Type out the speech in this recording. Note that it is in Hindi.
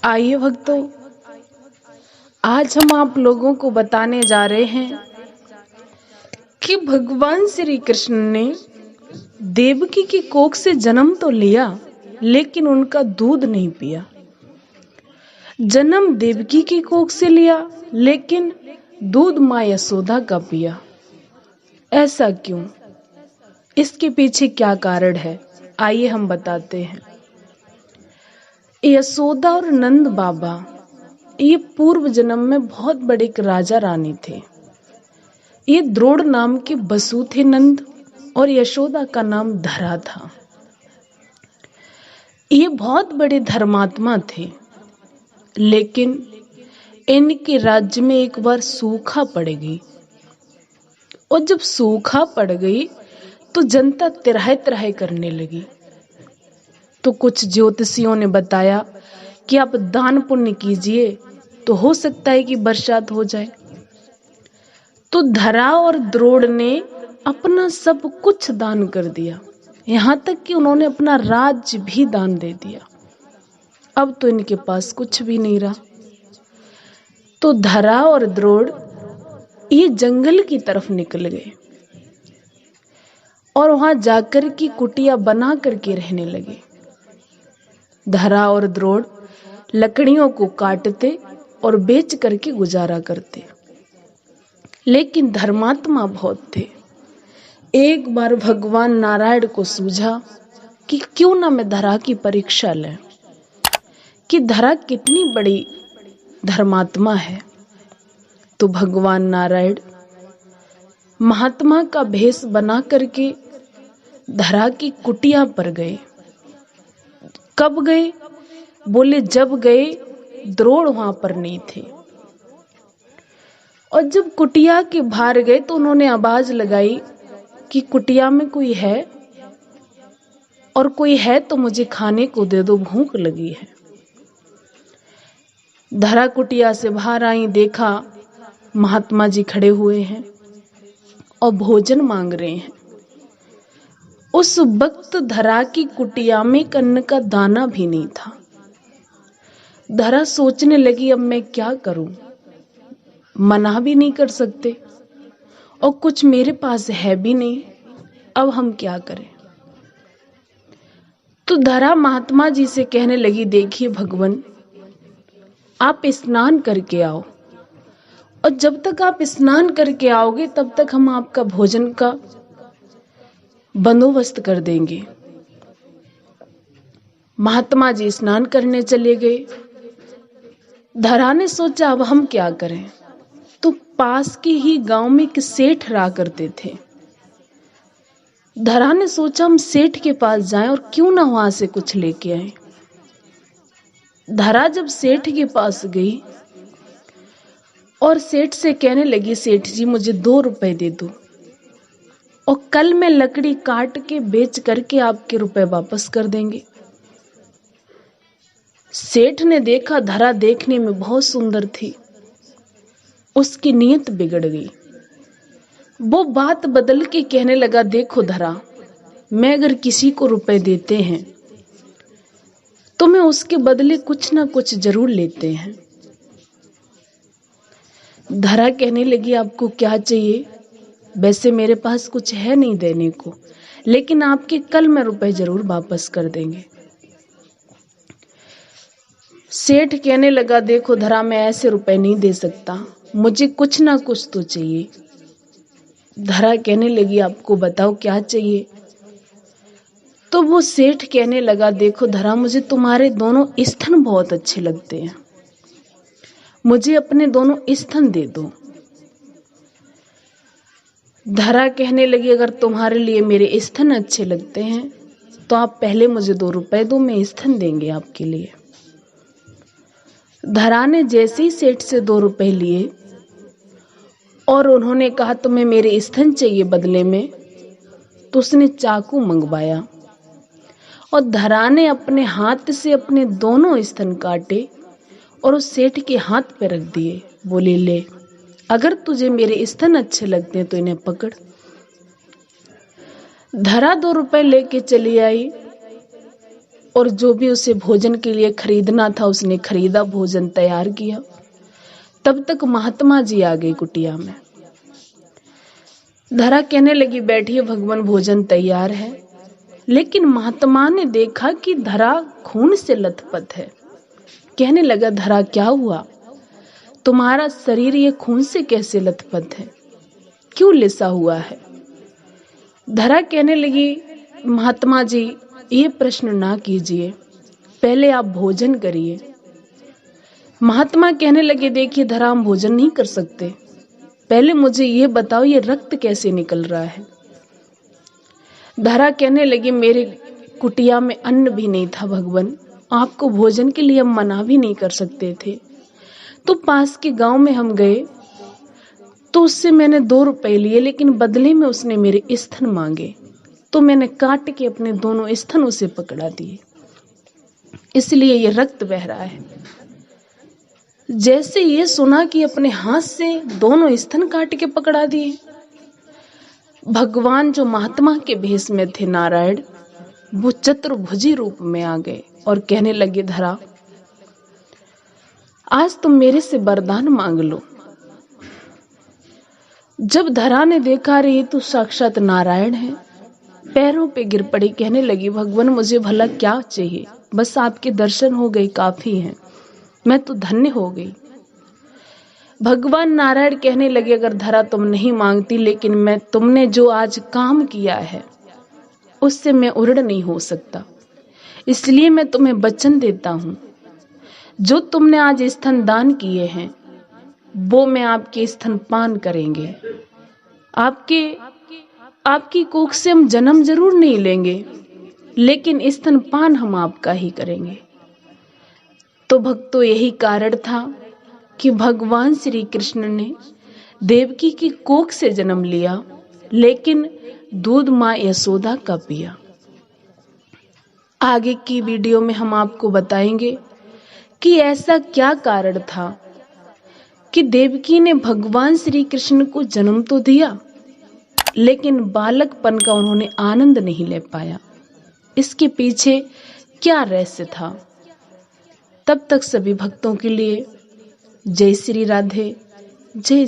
आइए भक्तों, आज हम आप लोगों को बताने जा रहे हैं कि भगवान श्री कृष्ण ने देवकी की कोख से जन्म तो लिया, लेकिन उनका दूध नहीं पिया। जन्म देवकी की कोख से लिया, लेकिन दूध माँ यशोदा का पिया। ऐसा क्यों? इसके पीछे क्या कारण है, आइए हम बताते हैं। यशोदा और नंद बाबा ये पूर्व जन्म में बहुत बड़े एक राजा रानी थे। ये द्रोण नाम के बसु थे नंद, और यशोदा का नाम धरा था। ये बहुत बड़े धर्मात्मा थे, लेकिन इनके राज्य में एक बार सूखा पड़ गई। और जब सूखा पड़ गई तो जनता तिरह तिरह करने लगी। तो कुछ ज्योतिषियों ने बताया कि आप दान पुण्य कीजिए तो हो सकता है कि बरसात हो जाए। तो धरा और द्रोण ने अपना सब कुछ दान कर दिया, यहाँ तक कि उन्होंने अपना राज्य भी दान दे दिया। अब तो इनके पास कुछ भी नहीं रहा। तो धरा और द्रोण ये जंगल की तरफ निकल गए और वहां जाकर की कुटिया बना करके रहने लगे। धरा और द्रोण लकड़ियों को काटते और बेच करके गुजारा करते, लेकिन धर्मात्मा बहुत थे। एक बार भगवान नारायण को सूझा कि क्यों ना मैं धरा की परीक्षा लें कि धरा कितनी बड़ी धर्मात्मा है। तो भगवान नारायण महात्मा का भेष बना करके धरा की कुटिया पर गए। कब गए? बोले जब गए द्रोण वहां पर नहीं थे। और जब कुटिया के बाहर गए तो उन्होंने आवाज लगाई कि कुटिया में कोई है, और कोई है तो मुझे खाने को दे दो, भूख लगी है। धरा कुटिया से बाहर आई, देखा महात्मा जी खड़े हुए हैं और भोजन मांग रहे हैं। उस वक्त धरा की कुटिया में अन्न का दाना भी नहीं था। धरा सोचने लगी, अब मैं क्या करूं? मना भी नहीं कर सकते और कुछ मेरे पास है भी नहीं, अब हम क्या करें? तो धरा महात्मा जी से कहने लगी, देखिए भगवान, आप स्नान करके आओ, और जब तक आप स्नान करके आओगे तब तक हम आपका भोजन का बंदोबस्त कर देंगे। महात्मा जी स्नान करने चले गए। धरा ने सोचा अब हम क्या करें। तो पास के ही गांव में एक सेठ रहा करते थे। धरा ने सोचा हम सेठ के पास जाएं और क्यों ना वहां से कुछ लेके आए। धरा जब सेठ के पास गई और सेठ से कहने लगी, सेठ जी मुझे 2 रुपए दे दो और कल मैं लकड़ी काट के बेच करके आपके रुपए वापस कर देंगे। सेठ ने देखा धरा देखने में बहुत सुंदर थी, उसकी नीयत बिगड़ गई। वो बात बदल के कहने लगा, देखो धरा, मैं अगर किसी को रुपए देते हैं तो मैं उसके बदले कुछ ना कुछ जरूर लेते हैं। धरा कहने लगी, आपको क्या चाहिए? वैसे मेरे पास कुछ है नहीं देने को, लेकिन आपके कल मैं रुपए जरूर वापस कर देंगे। सेठ कहने लगा, देखो धरा, मैं ऐसे रुपए नहीं दे सकता, मुझे कुछ ना कुछ तो चाहिए। धरा कहने लगी, आपको बताओ क्या चाहिए? तो वो सेठ कहने लगा, देखो धरा, मुझे तुम्हारे दोनों स्तन बहुत अच्छे लगते हैं, मुझे अपने दोनों स्तन दे दो। धरा कहने लगी, अगर तुम्हारे लिए मेरे स्तन अच्छे लगते हैं तो आप पहले मुझे 2 रुपए दो, मैं स्तन देंगे आपके लिए। धरा ने जैसे ही सेठ से 2 रुपए लिए और उन्होंने कहा तुम्हें मेरे स्तन चाहिए बदले में, तो उसने चाकू मंगवाया और धरा ने अपने हाथ से अपने दोनों स्तन काटे और उस सेठ के हाथ पे रख दिए। बोले, ले, अगर तुझे मेरे स्तन अच्छे लगते हैं तो इन्हें पकड़। धरा 2 रुपए लेके चली आई और जो भी उसे भोजन के लिए खरीदना था उसने खरीदा, भोजन तैयार किया। तब तक महात्मा जी आ गए कुटिया में। धरा कहने लगी, बैठिए भगवान, भोजन तैयार है। लेकिन महात्मा ने देखा कि धरा खून से लथपथ है। कहने लगा, धरा क्या हुआ, तुम्हारा शरीर ये खून से कैसे लथपथ है, क्यों लिसा हुआ है? धरा कहने लगी, महात्मा जी ये प्रश्न ना कीजिए, पहले आप भोजन करिए। महात्मा कहने लगे, देखिए धरा, हम भोजन नहीं कर सकते, पहले मुझे ये बताओ ये रक्त कैसे निकल रहा है। धरा कहने लगी, मेरे कुटिया में अन्न भी नहीं था भगवान, आपको भोजन के लिए हम मना भी नहीं कर सकते थे। तो पास के गांव में हम गए तो उससे मैंने 2 रुपए लिए, लेकिन बदले में उसने मेरे स्तन मांगे, तो मैंने काट के अपने दोनों स्तन उसे पकड़ा दिए, इसलिए ये रक्त बह रहा है। जैसे ये सुना कि अपने हाथ से दोनों स्तन काट के पकड़ा दिए, भगवान जो महात्मा के भेष में थे नारायण, वो चतुर्भुजी रूप में आ गए और कहने लगे, धरा आज तुम मेरे से वरदान मांग लो। जब धरा ने देखा, रे तो साक्षात नारायण है, पैरों पे गिर पड़ी, कहने लगी, भगवान मुझे भला क्या चाहिए, बस आपके दर्शन हो गए काफी हैं, मैं तो धन्य हो गई। भगवान नारायण कहने लगे, अगर धरा तुम नहीं मांगती, लेकिन मैं तुमने जो आज काम किया है उससे मैं उऋण नहीं हो सकता, इसलिए मैं तुम्हें वचन देता हूं, जो तुमने आज स्तन दान किए हैं वो मैं आपके स्तन पान करेंगे। आपकी कोख से हम जन्म जरूर नहीं लेंगे, लेकिन स्तन पान हम आपका ही करेंगे। तो भक्तों, यही कारण था कि भगवान श्री कृष्ण ने देवकी की कोख से जन्म लिया, लेकिन दूध मां यशोदा का पिया। आगे की वीडियो में हम आपको बताएंगे कि ऐसा क्या कारण था कि देवकी ने भगवान श्री कृष्ण को जन्म तो दिया, लेकिन बालकपन का उन्होंने आनंद नहीं ले पाया। इसके पीछे क्या रहस्य था? तब तक सभी भक्तों के लिए जय श्री राधे, जय श्री